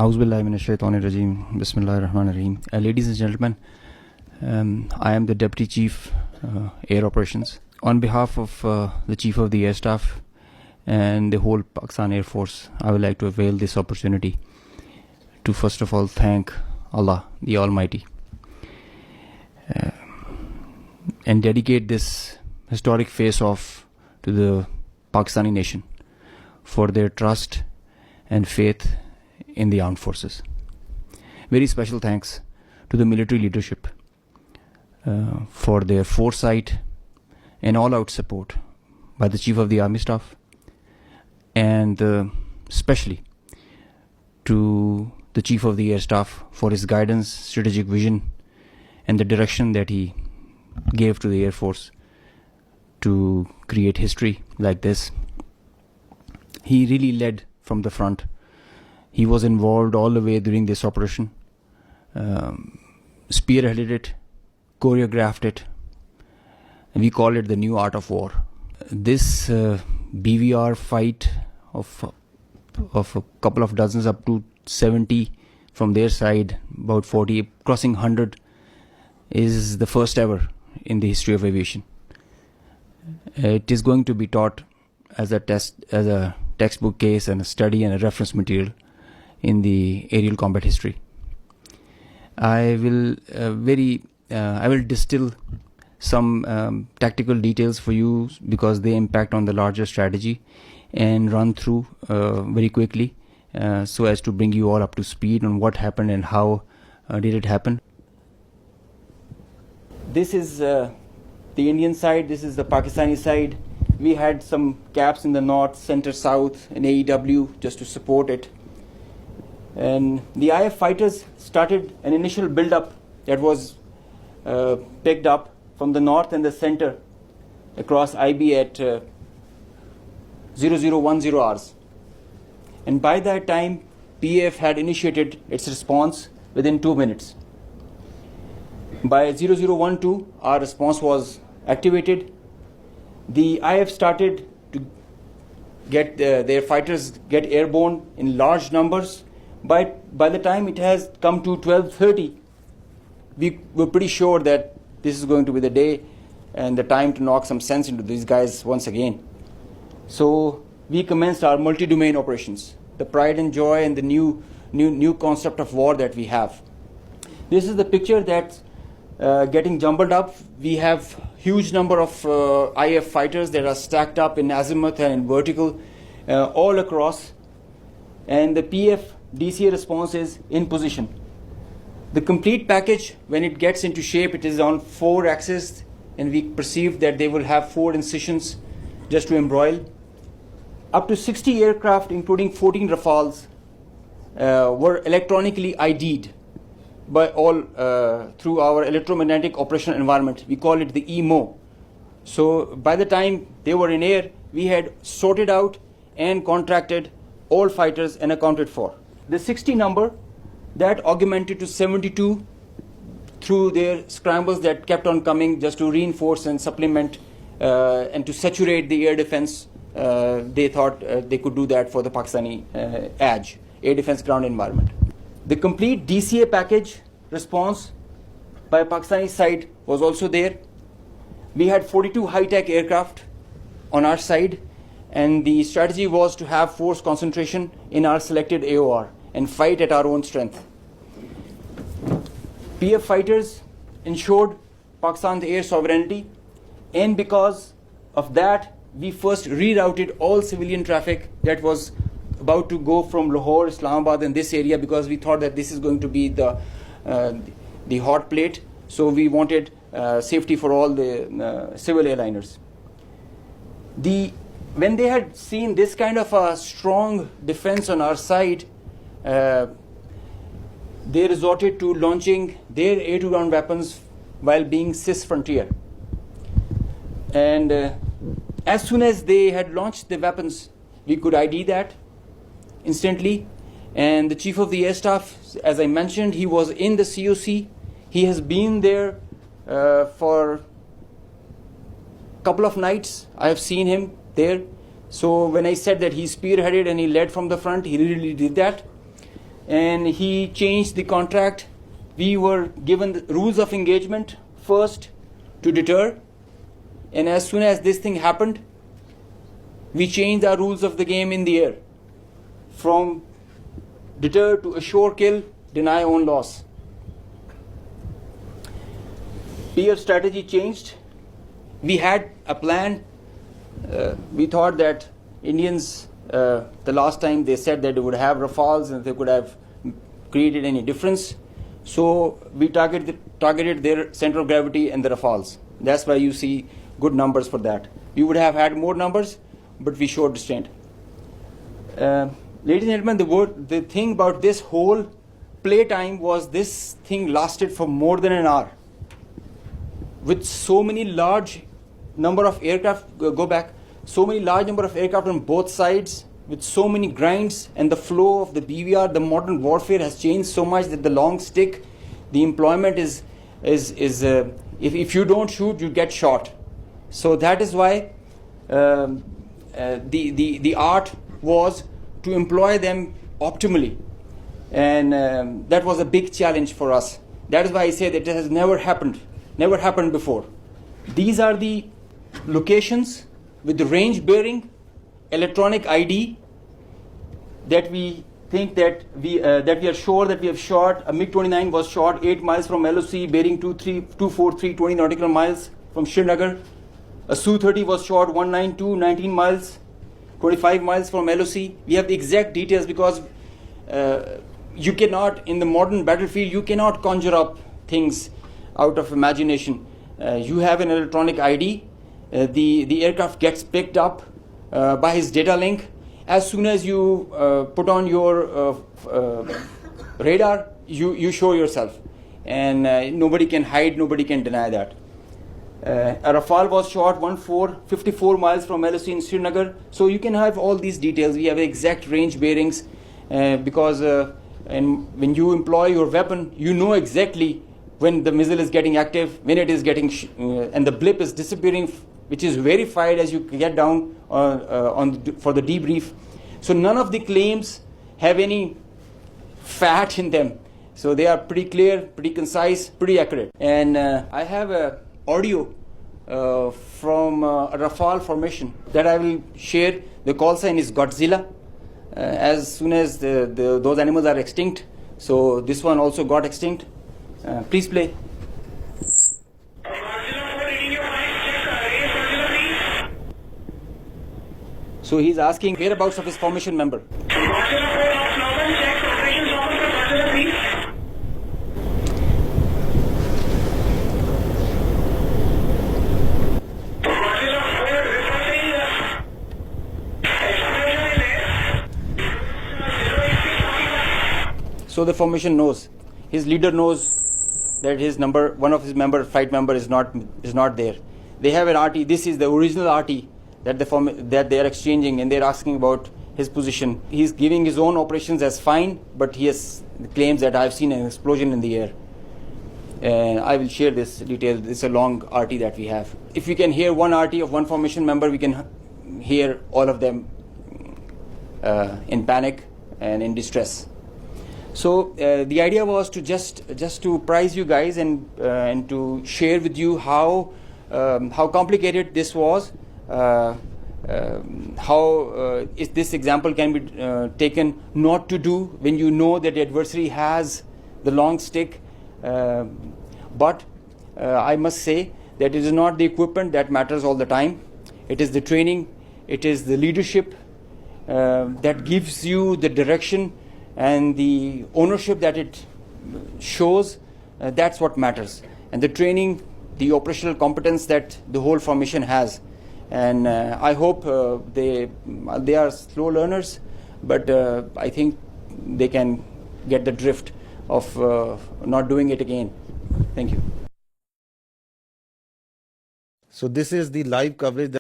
Auzubillahiminash-shaytanir-rajeem. Bismillahir-rahmanir-rahim. Ladies and gentlemen, I am the Deputy Chief Air Operations. On behalf of the Chief of the Air Staff and the whole Pakistan Air Force, I would like to avail this opportunity to first of all thank Allah, the Almighty, and dedicate this historic face-off to the Pakistani nation for their trust and faith in the armed forces. Very special thanks to the military leadership for their foresight and all-out support by the Chief of the Army Staff, and especially to the Chief of the Air Staff for his guidance, strategic vision, and the direction that he gave to the Air Force to create history like this. He really led from the front. He was involved all the way during this operation, spearheaded it, choreographed it, and we call it the new art of war. This BVR fight of a couple of dozens up to 70 from their side, about 40, crossing 100, is the first ever in the history of aviation. It is going to be taught as a textbook case and a study and a reference material in the aerial combat history. I will distill some tactical details for you because they impact on the larger strategy, and run through very quickly so as to bring you all up to speed on what happened and how did it happen. This is the Indian side, this is the Pakistani side. We had some caps in the north, center, south, and AEW just to support it. And the IF fighters started an initial build-up that was picked up from the north and the center across IB at 0010 hours. And by that time, PAF had initiated its response within 2 minutes. By 0012, our response was activated. The IF started to get their fighters get airborne in large numbers. By the time it has come to 12:30, we were pretty sure that this is going to be the day and the time to knock some sense into these guys once again. So we commenced our multi-domain operations, the pride and joy and the new concept of war that we have. This is the picture that's getting jumbled up. We have huge number of IF fighters that are stacked up in azimuth and in vertical all across, and the PF DCA response is in position. The complete package, when it gets into shape, it is on 4 axes, and we perceive that they will have 4 incisions just to embroil. Up to 60 aircraft, including 14 Rafales, were electronically ID'd by all through our electromagnetic operational environment. We call it the EMO. So by the time they were in air, we had sorted out and contracted all fighters and accounted for. The 60 number, that augmented to 72 through their scrambles that kept on coming just to reinforce and supplement and to saturate the air defense. They thought they could do that for the Pakistani ADG, air defense ground environment. The complete DCA package response by Pakistani side was also there. We had 42 high-tech aircraft on our side, and the strategy was to have force concentration in our selected AOR and fight at our own strength. PF fighters ensured Pakistan's air sovereignty, and because of that, we first rerouted all civilian traffic that was about to go from Lahore, Islamabad, and this area, because we thought that this is going to be the hot plate. So we wanted safety for all the civil airliners. When they had seen this kind of a strong defense on our side, they resorted to launching their air-to-ground weapons while being cis-frontier. And as soon as they had launched the weapons, we could ID that instantly. And the Chief of the Air Staff, as I mentioned, he was in the COC. He has been there for a couple of nights. I have seen him there. So when I said that he spearheaded and he led from the front, he really did that. and he changed the contract. We were given the rules of engagement first to deter, and as soon as this thing happened, we changed our rules of the game in the air from deter to assure kill, deny own loss. PF strategy changed. We had a plan. We thought that Indians, the last time they said that they would have Rafales and they could have created any difference. So we targeted their center of gravity and the Rafales. That's why you see good numbers for that. We would have had more numbers, but we showed restraint. Ladies and gentlemen, the thing about this whole play time was this thing lasted for more than an hour. With so many large number of aircraft, so many large number of aircraft on both sides, with so many grinds, and the flow of the BVR, the modern warfare has changed so much that the long stick, the employment is if you don't shoot, you get shot. So that is why the art was to employ them optimally, and that was a big challenge for us. That is why I say that it has never happened before. These are the locations with the range bearing, electronic ID, that we think that we are sure that we have shot. A MiG-29 was shot 8 miles from LOC, bearing 243, 20 nautical miles from Srinagar. A Su-30 was shot 192, 19 miles, 25 miles from LOC. We have the exact details because you cannot, in the modern battlefield, you cannot conjure up things out of imagination. You have an electronic ID. The aircraft gets picked up by his data link. As soon as you put on your radar, you show yourself, and nobody can hide, nobody can deny that. A Rafale was shot 54 miles from LOC in Srinagar. So you can have all these details. We have exact range bearings because and when you employ your weapon, you know exactly when the missile is getting active, when it is getting and the blip is disappearing, which is verified as you get down for the debrief. So none of the claims have any fat in them. So they are pretty clear, pretty concise, pretty accurate. And I have a audio from a Rafale formation that I will share. The call sign is Godzilla. As soon as those animals are extinct, so this one also got extinct. Please play. So he's asking whereabouts of his formation member. So the formation knows, his leader knows that his number, one of his flight member is not there. They have an RT. This is the original RT that they are exchanging, and they're asking about his position. He's giving his own operations as fine, but he has claims that I've seen an explosion in the air. And I will share this detail. It's a long RT that we have. If we can hear one RT of one formation member, we can hear all of them in panic and in distress. So the idea was to just to prize you guys and to share with you how complicated this was, how this example can be taken not to do when you know that the adversary has the long stick. But I must say that it is not the equipment that matters all the time. It is the training, it is the leadership that gives you the direction and the ownership that it shows. That's what matters. And the training, the operational competence that the whole formation has. And I hope they are slow learners, but I think they can get the drift of not doing it again. Thank you. So this is the live coverage that